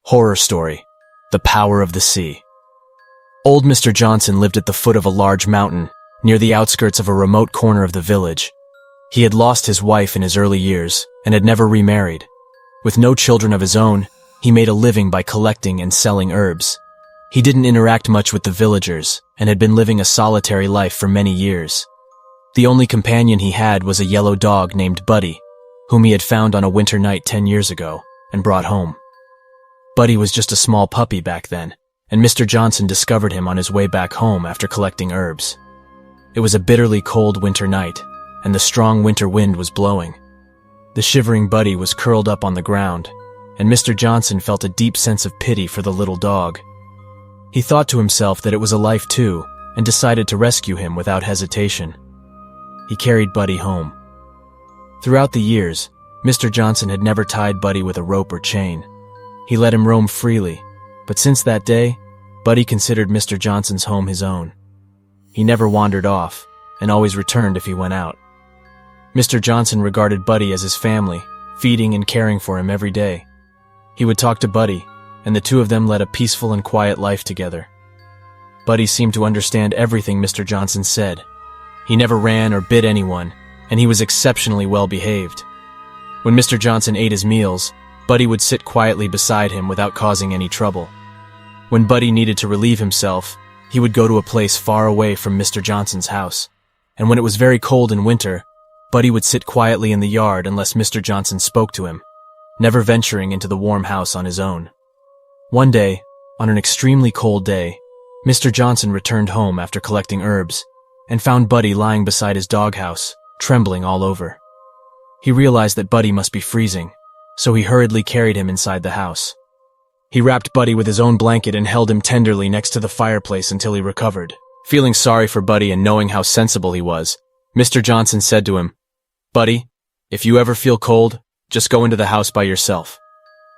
Horror story. The power of the sea. Old Mr. Johnson lived at the foot of a large mountain, near the outskirts of a remote corner of the village. He had lost his wife in his early years and had never remarried. With no children of his own, he made a living by collecting and selling herbs. He didn't interact much with the villagers and had been living a solitary life for many years. The only companion he had was a yellow dog named Buddy, whom he had found on a winter night 10 years ago and brought home. Buddy was just a small puppy back then, and Mr. Johnson discovered him on his way back home after collecting herbs. It was a bitterly cold winter night, and the strong winter wind was blowing. The shivering Buddy was curled up on the ground, and Mr. Johnson felt a deep sense of pity for the little dog. He thought to himself that it was a life too, and decided to rescue him without hesitation. He carried Buddy home. Throughout the years, Mr. Johnson had never tied Buddy with a rope or chain. He let him roam freely, but since that day, Buddy considered Mr. Johnson's home his own. He never wandered off, and always returned if he went out. Mr. Johnson regarded Buddy as his family, feeding and caring for him every day. He would talk to Buddy, and the two of them led a peaceful and quiet life together. Buddy seemed to understand everything Mr. Johnson said. He never ran or bit anyone, and he was exceptionally well behaved. When Mr. Johnson ate his meals, Buddy would sit quietly beside him without causing any trouble. When Buddy needed to relieve himself, he would go to a place far away from Mr. Johnson's house. And when it was very cold in winter, Buddy would sit quietly in the yard unless Mr. Johnson spoke to him, never venturing into the warm house on his own. One day, on an extremely cold day, Mr. Johnson returned home after collecting herbs and found Buddy lying beside his doghouse, trembling all over. He realized that Buddy must be freezing, so he hurriedly carried him inside the house. He wrapped Buddy with his own blanket and held him tenderly next to the fireplace until he recovered. Feeling sorry for Buddy and knowing how sensible he was, Mr. Johnson said to him, "Buddy, if you ever feel cold, just go into the house by yourself."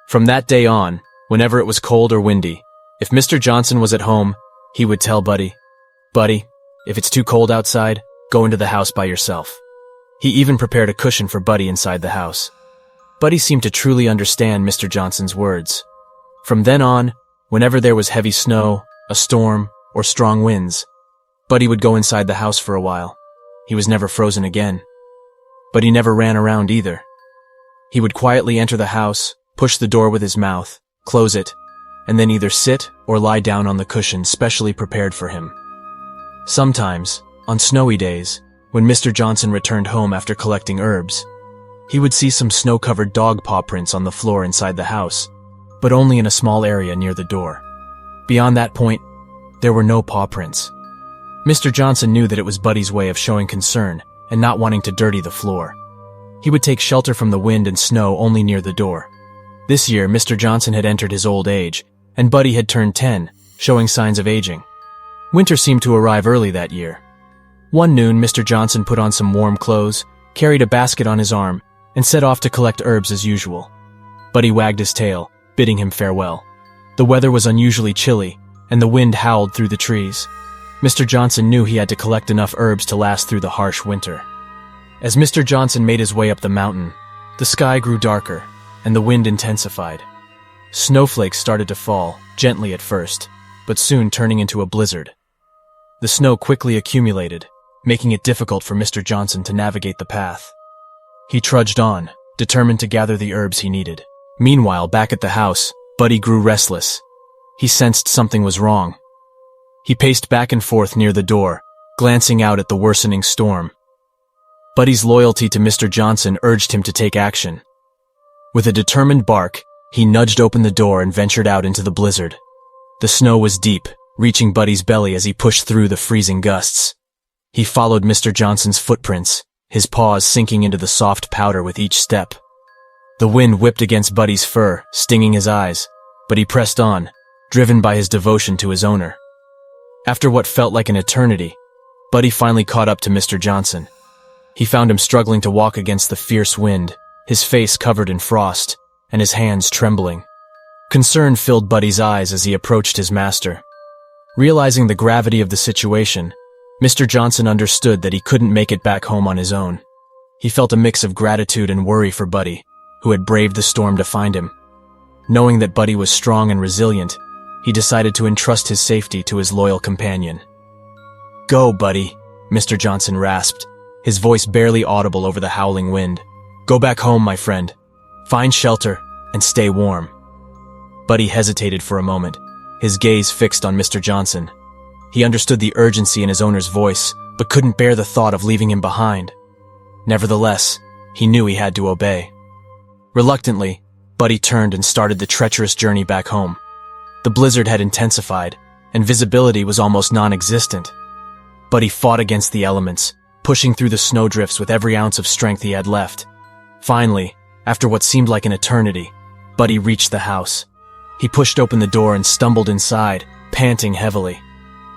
From that day on, whenever it was cold or windy, if Mr. Johnson was at home, he would tell Buddy, "Buddy, if it's too cold outside, go into the house by yourself." He even prepared a cushion for Buddy inside the house. Buddy seemed to truly understand Mr. Johnson's words. From then on, whenever there was heavy snow, a storm, or strong winds, Buddy would go inside the house for a while. He was never frozen again. But he never ran around either. He would quietly enter the house, push the door with his mouth, close it, and then either sit or lie down on the cushion specially prepared for him. Sometimes, on snowy days, when Mr. Johnson returned home after collecting herbs, he would see some snow-covered dog paw prints on the floor inside the house, but only in a small area near the door. Beyond that point, there were no paw prints. Mr. Johnson knew that it was Buddy's way of showing concern and not wanting to dirty the floor. He would take shelter from the wind and snow only near the door. This year, Mr. Johnson had entered his old age, and Buddy had turned 10, showing signs of aging. Winter seemed to arrive early that year. One noon, Mr. Johnson put on some warm clothes, carried a basket on his arm, and set off to collect herbs as usual. Buddy wagged his tail, bidding him farewell. The weather was unusually chilly, and the wind howled through the trees. Mr. Johnson knew he had to collect enough herbs to last through the harsh winter. As Mr. Johnson made his way up the mountain, the sky grew darker, and the wind intensified. Snowflakes started to fall, gently at first, but soon turning into a blizzard. The snow quickly accumulated, making it difficult for Mr. Johnson to navigate the path. He trudged on, determined to gather the herbs he needed. Meanwhile, back at the house, Buddy grew restless. He sensed something was wrong. He paced back and forth near the door, glancing out at the worsening storm. Buddy's loyalty to Mr. Johnson urged him to take action. With a determined bark, he nudged open the door and ventured out into the blizzard. The snow was deep, reaching Buddy's belly as he pushed through the freezing gusts. He followed Mr. Johnson's footprints, his paws sinking into the soft powder with each step. The wind whipped against Buddy's fur, stinging his eyes, but he pressed on, driven by his devotion to his owner. After what felt like an eternity, Buddy finally caught up to Mr. Johnson. He found him struggling to walk against the fierce wind, his face covered in frost, and his hands trembling. Concern filled Buddy's eyes as he approached his master. Realizing the gravity of the situation, Mr. Johnson understood that he couldn't make it back home on his own. He felt a mix of gratitude and worry for Buddy, who had braved the storm to find him. Knowing that Buddy was strong and resilient, he decided to entrust his safety to his loyal companion. "Go, Buddy," Mr. Johnson rasped, his voice barely audible over the howling wind. "Go back home, my friend. Find shelter and stay warm." Buddy hesitated for a moment, his gaze fixed on Mr. Johnson. He understood the urgency in his owner's voice, but couldn't bear the thought of leaving him behind. Nevertheless, he knew he had to obey. Reluctantly, Buddy turned and started the treacherous journey back home. The blizzard had intensified, and visibility was almost non-existent. Buddy fought against the elements, pushing through the snowdrifts with every ounce of strength he had left. Finally, after what seemed like an eternity, Buddy reached the house. He pushed open the door and stumbled inside, panting heavily.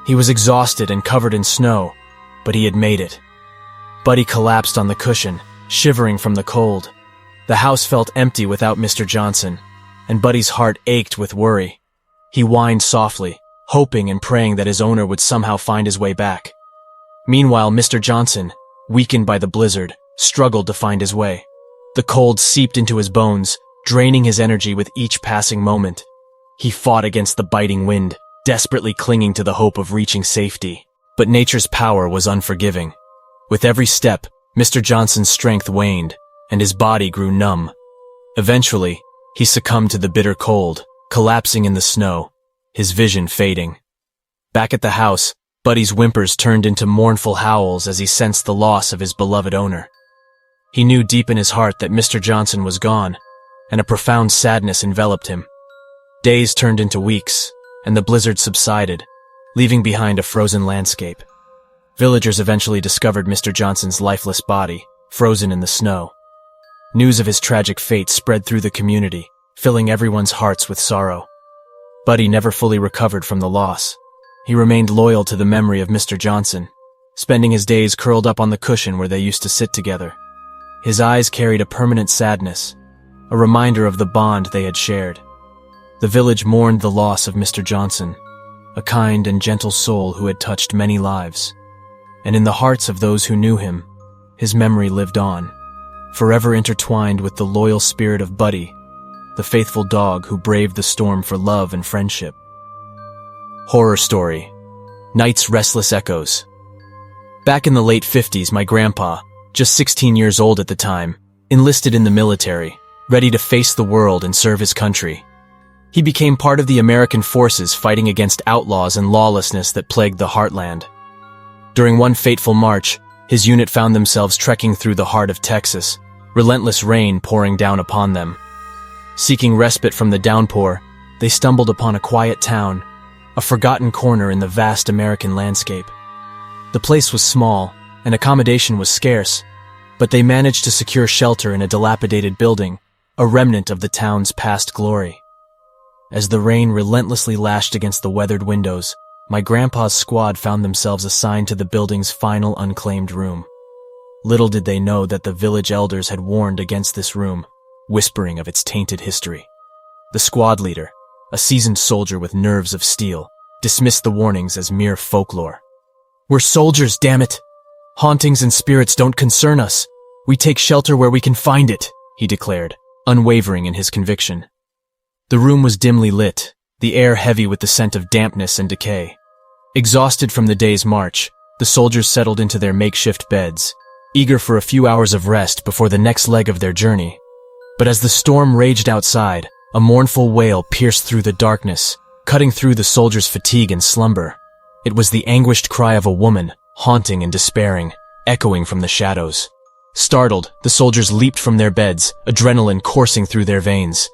He was exhausted and covered in snow, but he had made it. Buddy collapsed on the cushion, shivering from the cold. The house felt empty without Mr. Johnson, and Buddy's heart ached with worry. He whined softly, hoping and praying that his owner would somehow find his way back. Meanwhile, Mr. Johnson, weakened by the blizzard, struggled to find his way. The cold seeped into his bones, draining his energy with each passing moment. He fought against the biting wind, desperately clinging to the hope of reaching safety. But nature's power was unforgiving. With every step, Mr. Johnson's strength waned, and his body grew numb. Eventually, he succumbed to the bitter cold, collapsing in the snow, his vision fading. Back at the house, Buddy's whimpers turned into mournful howls as he sensed the loss of his beloved owner. He knew deep in his heart that Mr. Johnson was gone, and a profound sadness enveloped him. Days turned into weeks, and the blizzard subsided, leaving behind a frozen landscape. Villagers eventually discovered Mr. Johnson's lifeless body, frozen in the snow. News of his tragic fate spread through the community, filling everyone's hearts with sorrow. Buddy never fully recovered from the loss. He remained loyal to the memory of Mr. Johnson, spending his days curled up on the cushion where they used to sit together. His eyes carried a permanent sadness, a reminder of the bond they had shared. The village mourned the loss of Mr. Johnson, a kind and gentle soul who had touched many lives. And in the hearts of those who knew him, his memory lived on, forever intertwined with the loyal spirit of Buddy, the faithful dog who braved the storm for love and friendship. Horror story: Night's Restless Echoes. Back in the late 50s, my grandpa, just 16 years old at the time, enlisted in the military, ready to face the world and serve his country. He became part of the American forces fighting against outlaws and lawlessness that plagued the heartland. During one fateful march, his unit found themselves trekking through the heart of Texas, relentless rain pouring down upon them. Seeking respite from the downpour, they stumbled upon a quiet town, a forgotten corner in the vast American landscape. The place was small, and accommodation was scarce, but they managed to secure shelter in a dilapidated building, a remnant of the town's past glory. As the rain relentlessly lashed against the weathered windows, my grandpa's squad found themselves assigned to the building's final unclaimed room. Little did they know that the village elders had warned against this room, whispering of its tainted history. The squad leader, a seasoned soldier with nerves of steel, dismissed the warnings as mere folklore. "We're soldiers, damn it! Hauntings and spirits don't concern us. We take shelter where we can find it," he declared, unwavering in his conviction. The room was dimly lit, the air heavy with the scent of dampness and decay. Exhausted from the day's march, the soldiers settled into their makeshift beds, eager for a few hours of rest before the next leg of their journey. But as the storm raged outside, a mournful wail pierced through the darkness, cutting through the soldiers' fatigue and slumber. It was the anguished cry of a woman, haunting and despairing, echoing from the shadows. Startled, the soldiers leaped from their beds, adrenaline coursing through their veins.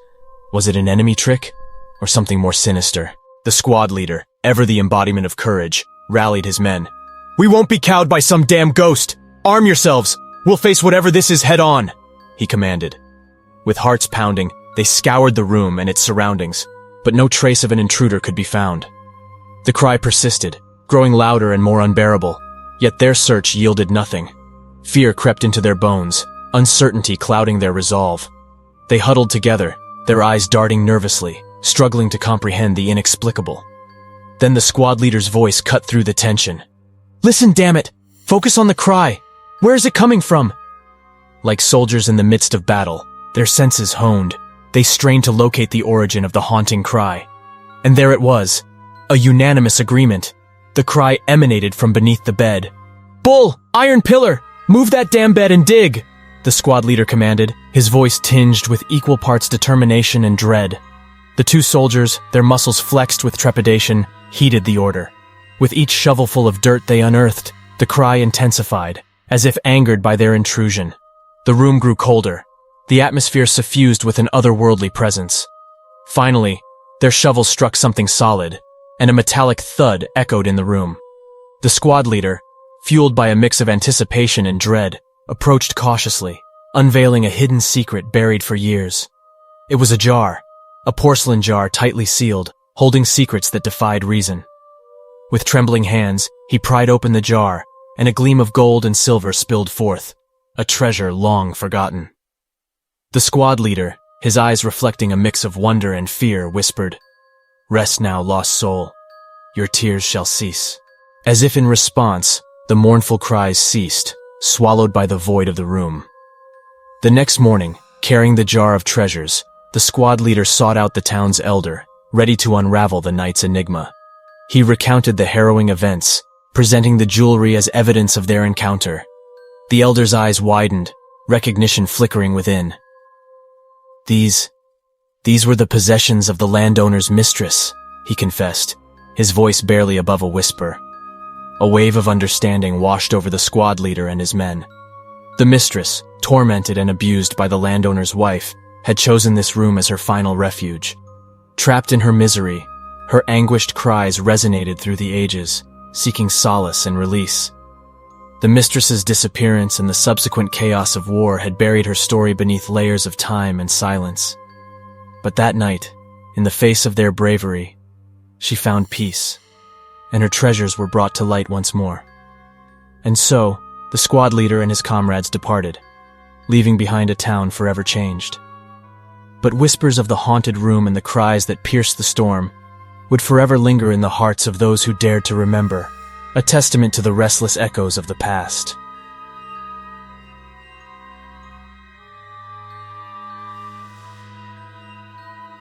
Was it an enemy trick, or something more sinister? The squad leader, ever the embodiment of courage, rallied his men. "We won't be cowed by some damn ghost! Arm yourselves! We'll face whatever this is head on!" he commanded. With hearts pounding, they scoured the room and its surroundings, but no trace of an intruder could be found. The cry persisted, growing louder and more unbearable, yet their search yielded nothing. Fear crept into their bones, uncertainty clouding their resolve. They huddled together, their eyes darting nervously, struggling to comprehend the inexplicable. Then the squad leader's voice cut through the tension. "Listen, damn it! Focus on the cry! Where is it coming from?" Like soldiers in the midst of battle, their senses honed, They strained to locate the origin of the haunting cry. And there it was, a unanimous agreement. The cry emanated from beneath the bed. "Bull! Iron pillar! Move that damn bed and dig!" the squad leader commanded, his voice tinged with equal parts determination and dread. The two soldiers, their muscles flexed with trepidation, heeded the order. With each shovelful of dirt they unearthed, the cry intensified, as if angered by their intrusion. The room grew colder, the atmosphere suffused with an otherworldly presence. Finally, their shovels struck something solid, and a metallic thud echoed in the room. The squad leader, fueled by a mix of anticipation and dread, approached cautiously, unveiling a hidden secret buried for years. It was a jar, a porcelain jar tightly sealed, holding secrets that defied reason. With trembling hands, he pried open the jar, and a gleam of gold and silver spilled forth, a treasure long forgotten. The squad leader, his eyes reflecting a mix of wonder and fear, whispered, "Rest now, lost soul. Your tears shall cease." As if in response, the mournful cries ceased, swallowed by the void of the room. The next morning, carrying the jar of treasures, the squad leader sought out the town's elder, ready to unravel the night's enigma. He recounted the harrowing events, presenting the jewelry as evidence of their encounter. The elder's eyes widened, recognition flickering within. These were the possessions of the landowner's mistress, he confessed, his voice barely above a whisper. A wave of understanding washed over the squad leader and his men. The mistress, tormented and abused by the landowner's wife, had chosen this room as her final refuge. Trapped in her misery, her anguished cries resonated through the ages, seeking solace and release. The mistress's disappearance and the subsequent chaos of war had buried her story beneath layers of time and silence. But that night, in the face of their bravery, she found peace, and her treasures were brought to light once more. And so, the squad leader and his comrades departed, leaving behind a town forever changed. But whispers of the haunted room and the cries that pierced the storm would forever linger in the hearts of those who dared to remember, a testament to the restless echoes of the past.